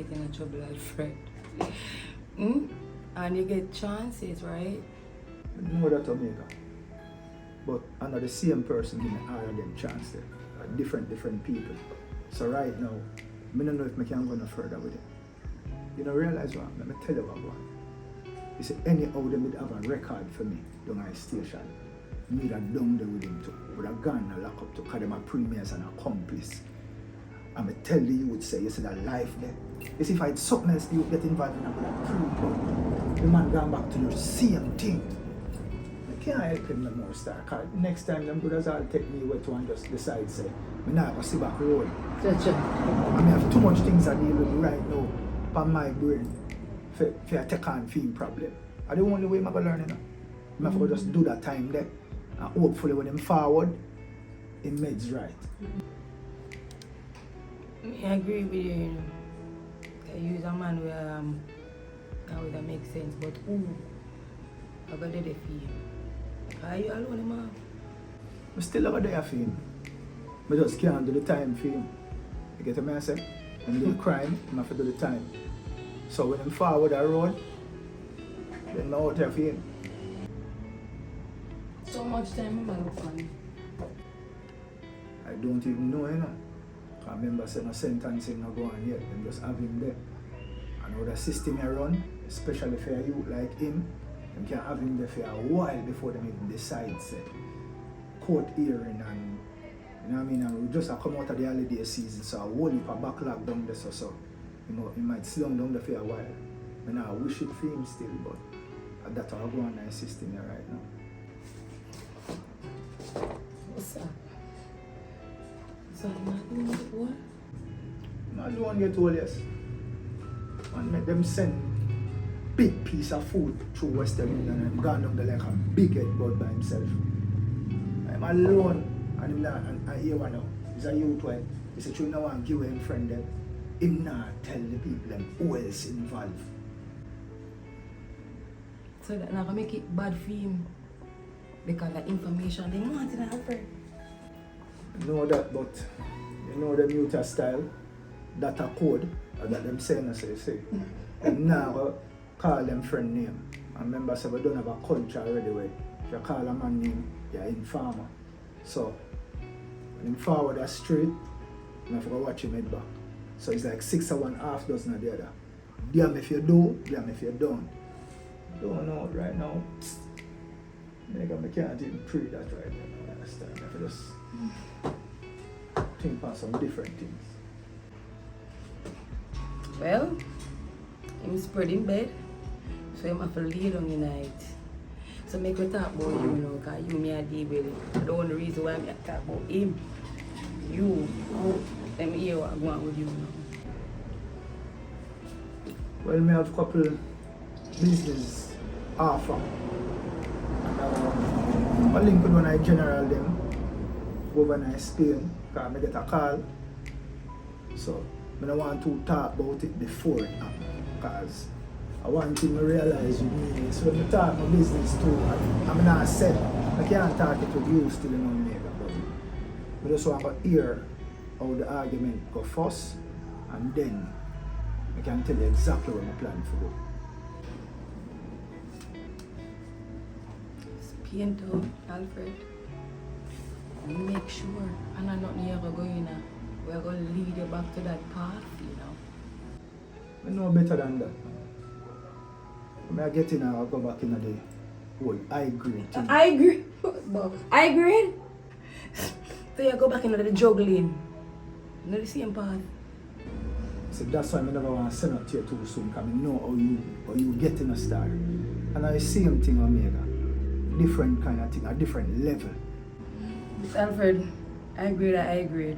get in trouble, Alfred. And you get chances, right? I know that, Omega. But I'm not the same person giving all of them chance there. Different people. So right now, I don't know if I can go no further with it. You don't realize what? Let me tell you what I want. You see, anyhow they would have a record for me down my station. Me that down there with him too. Would have gone and lock up to because them a premiers and accomplice. And I tell the youth say, you see that life there. You see if I had something else you get involved in, I would have proved the man gone back to the same thing. I can't help him no more, star. Cause next time them brothers all take me away to and just decide say, I'm not gonna see back road. Sure. I mean I have too much things I deal with right now on my brain for a take on film problem. I the only way I'm gonna learn, you know. I'm gonna just do that time there. And hopefully when I'm forward, it meds right. I agree with you, you know. I use a man where that would make sense, but who I got there for you? Are you alone, man? I still have a day for him. I just can't do the time for him. You get what I say? When do the crime, I have to do the time. So when I'm forward the road, then I'm out there for him. So much time am I look on? I don't even know, you know. I remember saying no sentencing not going yet, and just have him there. And how the system I run, especially for a youth like him, them can have him there for a while before they even decide, say, court hearing and, you know what I mean, and we just come out of the holiday season, so a whole heap of backlog down there, so you know, he might sit down there for a while. And I wish it for him still, but that's how I go on in the system here right now. What's up? So I'm not doing it what? I'm the one get told yes. And make them send big piece of food through Western Union and I'm gone down there like a big head bud by himself. I'm alone and him not, and I hear one now. He's a youth one. He said, you know what, give him friend them. Him not tell the people them who else involved. So that not gonna make it bad for him. Because the information they want to offer. You know that, but you know the muta style, that a code, that them saying as they say. And now call them friend name. And remember, so we don't have a culture already where if you call a man name, you're informer. So when him forward a street, you have to go watch him head back. So it's like 6 or 1 half dozen of the other. Damn if you do, damn if you don't. Don't know it right now. I can't even pre that right now. I understand. I have to just think about some different things. Well, I'm spread in bed, so I'm have to lay down tonight. So make me talk about you, you know, because you me a deal with it. The only reason why I'm talk about him, you, let me hear what I want with you now. Well, I have a couple business offer. And I link with one of general them over in Spain because I get a call. So I don't want to talk about it before it happens because I want him to realize with me. So when I talk my business too, I'm not said I can't talk it with you still in Omega, but I just want to hear how the argument go first and then I can tell you exactly what I plan to do. Piento, Alfred, make sure and I'm not near going to we're going to lead you back to that path, you know. I know better than that. When I get in, I'll go back in the whole high grade thing. I agree. I agree. So you go back into the juggling. Not the same path. So that's why I never want to send up to you too soon because I know how you get in a star. And I see same thing Omega. Different kind of thing, a different level. Alfred, I agree.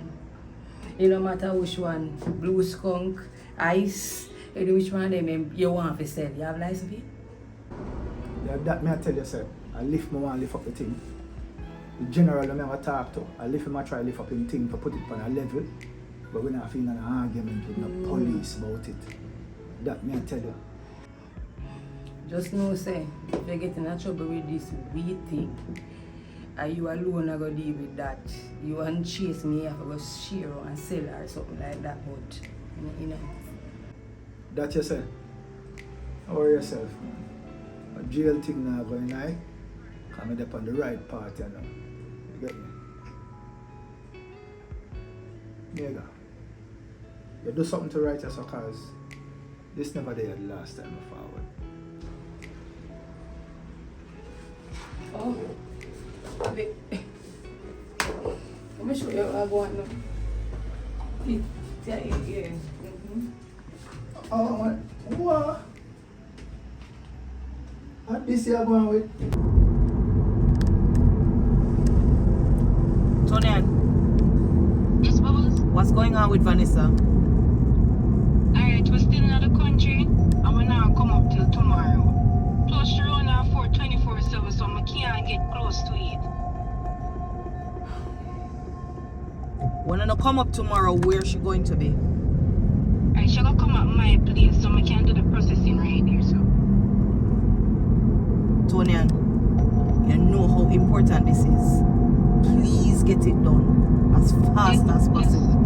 You no matter which one, blue skunk, ice, which one of them you want to sell. You have license for it? Yeah, that may I tell you, sir. I want to lift up the thing. The general I never talk to, I try to lift up the thing to put it on a level, but we're not feeling an argument with no police about it. That may I tell you. Just know, say, if you get in trouble with this weed thing, and you alone are going to deal with that. You want to chase me, you have to go share and sell or something like that, but, you know. That you say? How are yourself, man? A jail thing now going on. Coming up on the right path, you know. You get me? Nigga. You do something to right yourself, cause this never did the last time forward. Oh. Wait. Let me show you what I want now. Yeah. Mm-hmm. Oh, what? What this you are going with? Tonian, Yes, Bubbles. what's going on with Vanessa? Alright, we're still in the country and we're now come up till tomorrow. Plus, she run her for 24/7, so I can't get close to it. When I come up tomorrow, where's she going to be? Alright, she's gonna come at my place, so I can do the processing right here, so. Tonian, you know how important this is. Please get it done as fast as possible.